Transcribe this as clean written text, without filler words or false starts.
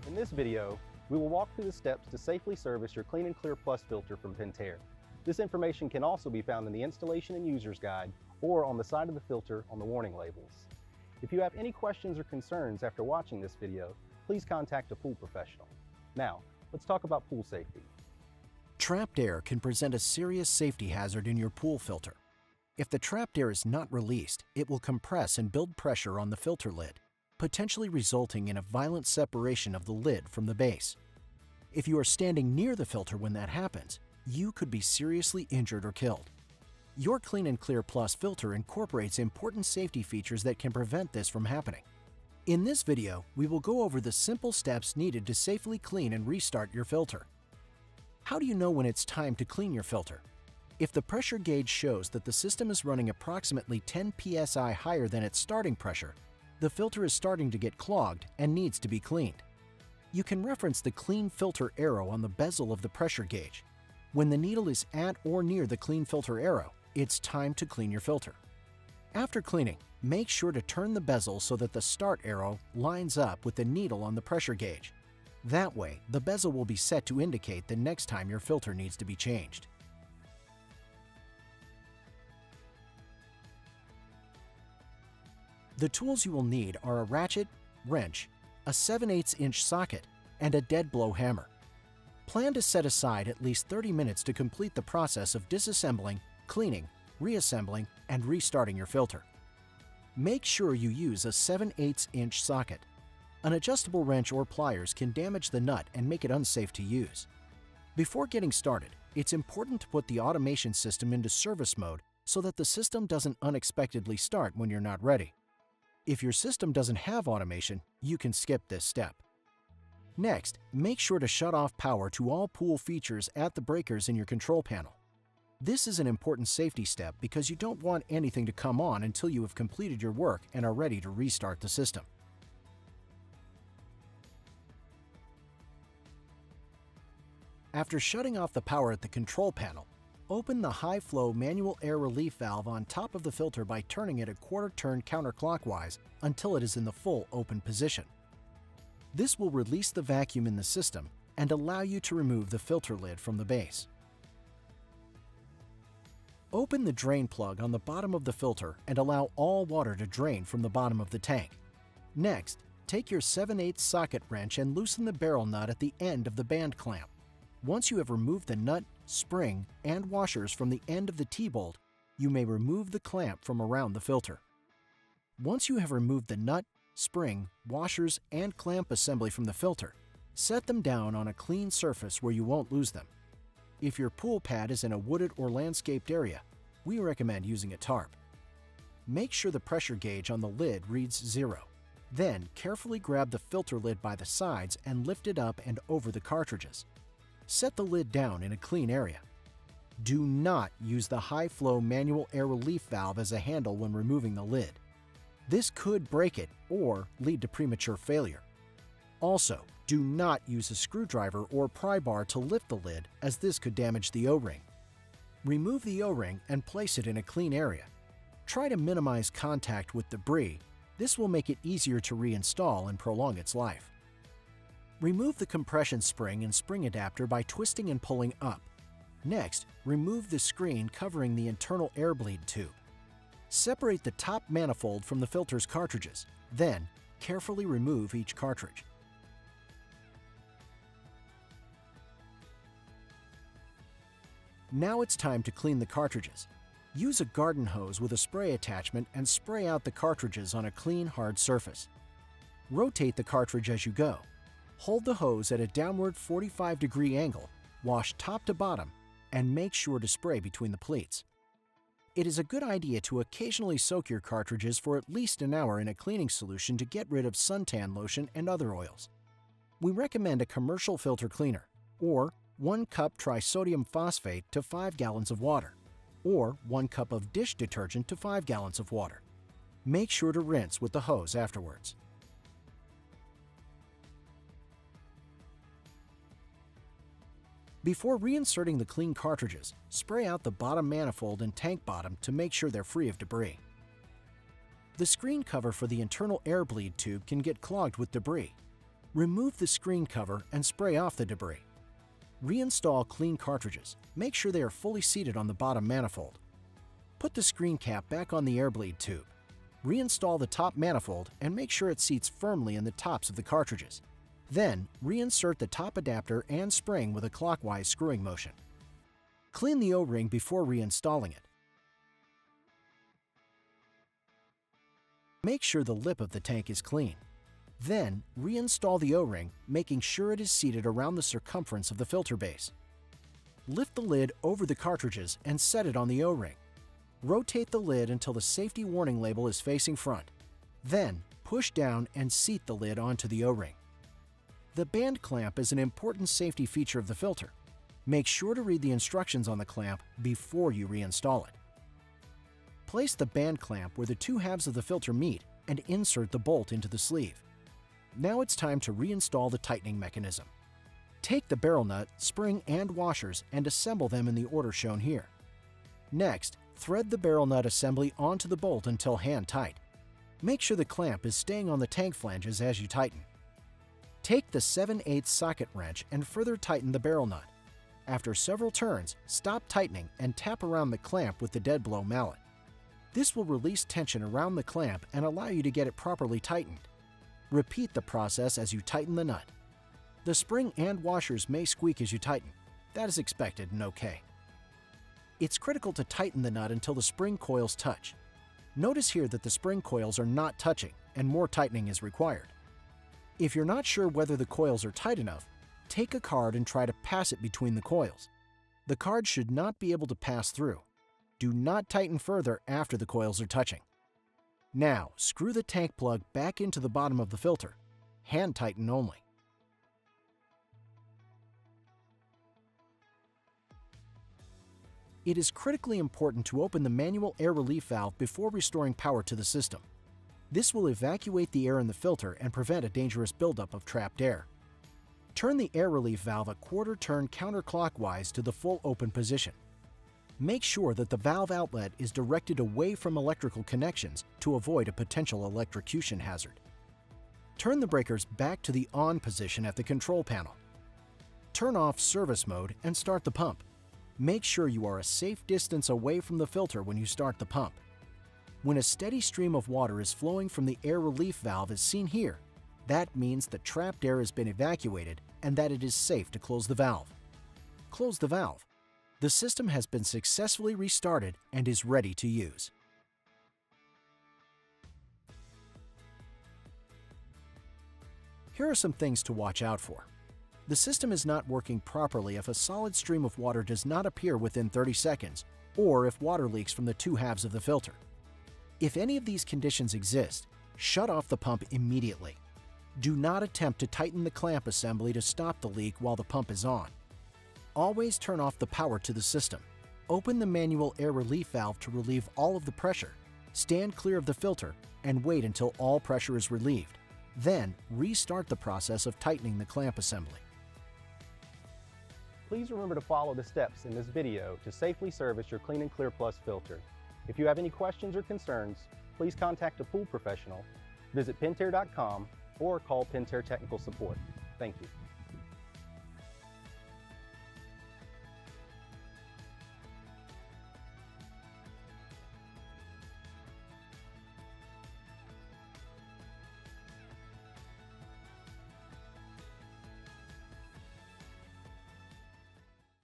In this video, we will walk through the steps to safely service your Clean Clear Plus filter from Pentair. This information can also be found in the installation and user's guide or on the side of the filter on the warning labels. If you have any questions or concerns after watching this video, please contact a pool professional. Now, let's talk about pool safety. Trapped air can present a serious safety hazard in your pool filter. If the trapped air is not released, it will compress and build pressure on the filter lid, potentially resulting in a violent separation of the lid from the base. If you are standing near the filter when that happens, you could be seriously injured or killed. Your Clean Clear Plus filter incorporates important safety features that can prevent this from happening. In this video, we will go over the simple steps needed to safely clean and restart your filter. How do you know when it's time to clean your filter? If the pressure gauge shows that the system is running approximately 10 psi higher than its starting pressure, the filter is starting to get clogged and needs to be cleaned. You can reference the Clean Filter arrow on the bezel of the pressure gauge. When the needle is at or near the Clean Filter arrow, it's time to clean your filter. After cleaning, make sure to turn the bezel so that the start arrow lines up with the needle on the pressure gauge. That way, the bezel will be set to indicate the next time your filter needs to be changed. The tools you will need are a ratchet, wrench, a 7/8" socket, and a dead blow hammer. Plan to set aside at least 30 minutes to complete the process of disassembling, cleaning, reassembling, and restarting your filter. Make sure you use a 7/8" socket. An adjustable wrench or pliers can damage the nut and make it unsafe to use. Before getting started, it's important to put the automation system into service mode so that the system doesn't unexpectedly start when you're not ready. If your system doesn't have automation, you can skip this step. Next, make sure to shut off power to all pool features at the breakers in your control panel. This is an important safety step because you don't want anything to come on until you have completed your work and are ready to restart the system. After shutting off the power at the control panel, open the high-flow manual air relief valve on top of the filter by turning it a quarter turn counterclockwise until it is in the full open position. This will release the vacuum in the system and allow you to remove the filter lid from the base. Open the drain plug on the bottom of the filter and allow all water to drain from the bottom of the tank. Next, take your 7/8" socket wrench and loosen the barrel nut at the end of the band clamp. Once you have removed the nut, spring, and washers from the end of the T-bolt, you may remove the clamp from around the filter. Once you have removed the nut, spring, washers, and clamp assembly from the filter, set them down on a clean surface where you won't lose them. If your pool pad is in a wooded or landscaped area, we recommend using a tarp. Make sure the pressure gauge on the lid reads 0. Then, carefully grab the filter lid by the sides and lift it up and over the cartridges. Set the lid down in a clean area. Do not use the high-flow manual air relief valve as a handle when removing the lid. This could break it or lead to premature failure. Also, do not use a screwdriver or pry bar to lift the lid, as this could damage the O-ring. Remove the O-ring and place it in a clean area. Try to minimize contact with debris. This will make it easier to reinstall and prolong its life. Remove the compression spring and spring adapter by twisting and pulling up. Next, remove the screen covering the internal air bleed tube. Separate the top manifold from the filter's cartridges. Then, carefully remove each cartridge. Now it's time to clean the cartridges. Use a garden hose with a spray attachment and spray out the cartridges on a clean, hard surface. Rotate the cartridge as you go. Hold the hose at a downward 45-degree angle, wash top to bottom, and make sure to spray between the pleats. It is a good idea to occasionally soak your cartridges for at least an hour in a cleaning solution to get rid of suntan lotion and other oils. We recommend a commercial filter cleaner, or 1 cup trisodium phosphate to 5 gallons of water, or 1 cup of dish detergent to 5 gallons of water. Make sure to rinse with the hose afterwards. Before reinserting the clean cartridges, spray out the bottom manifold and tank bottom to make sure they're free of debris. The screen cover for the internal air bleed tube can get clogged with debris. Remove the screen cover and spray off the debris. Reinstall clean cartridges. Make sure they are fully seated on the bottom manifold. Put the screen cap back on the air bleed tube. Reinstall the top manifold and make sure it seats firmly in the tops of the cartridges. Then, reinsert the top adapter and spring with a clockwise screwing motion. Clean the O-ring before reinstalling it. Make sure the lip of the tank is clean. Then, reinstall the O-ring, making sure it is seated around the circumference of the filter base. Lift the lid over the cartridges and set it on the O-ring. Rotate the lid until the safety warning label is facing front. Then, push down and seat the lid onto the O-ring. The band clamp is an important safety feature of the filter. Make sure to read the instructions on the clamp before you reinstall it. Place the band clamp where the two halves of the filter meet and insert the bolt into the sleeve. Now it's time to reinstall the tightening mechanism. Take the barrel nut, spring, and washers and assemble them in the order shown here. Next, thread the barrel nut assembly onto the bolt until hand tight. Make sure the clamp is staying on the tank flanges as you tighten. Take the 7/8 socket wrench and further tighten the barrel nut. After several turns, stop tightening and tap around the clamp with the dead blow mallet. This will release tension around the clamp and allow you to get it properly tightened. Repeat the process as you tighten the nut. The spring and washers may squeak as you tighten. That is expected and okay. It's critical to tighten the nut until the spring coils touch. Notice here that the spring coils are not touching and more tightening is required. If you're not sure whether the coils are tight enough, take a card and try to pass it between the coils. The card should not be able to pass through. Do not tighten further after the coils are touching. Now, screw the tank plug back into the bottom of the filter. Hand tighten only. It is critically important to open the manual air relief valve before restoring power to the system. This will evacuate the air in the filter and prevent a dangerous buildup of trapped air. Turn the air relief valve a quarter turn counterclockwise to the full open position. Make sure that the valve outlet is directed away from electrical connections to avoid a potential electrocution hazard. Turn the breakers back to the on position at the control panel. Turn off service mode and start the pump. Make sure you are a safe distance away from the filter when you start the pump. When a steady stream of water is flowing from the air relief valve as seen here, that means the trapped air has been evacuated and that it is safe to close the valve. Close the valve. The system has been successfully restarted and is ready to use. Here are some things to watch out for. The system is not working properly if a solid stream of water does not appear within 30 seconds, or if water leaks from the two halves of the filter. If any of these conditions exist, shut off the pump immediately. Do not attempt to tighten the clamp assembly to stop the leak while the pump is on. Always turn off the power to the system. Open the manual air relief valve to relieve all of the pressure. Stand clear of the filter and wait until all pressure is relieved. Then, restart the process of tightening the clamp assembly. Please remember to follow the steps in this video to safely service your Clean Clear Plus filter. If you have any questions or concerns, please contact a pool professional, visit Pentair.com, or call Pentair Technical Support. Thank you.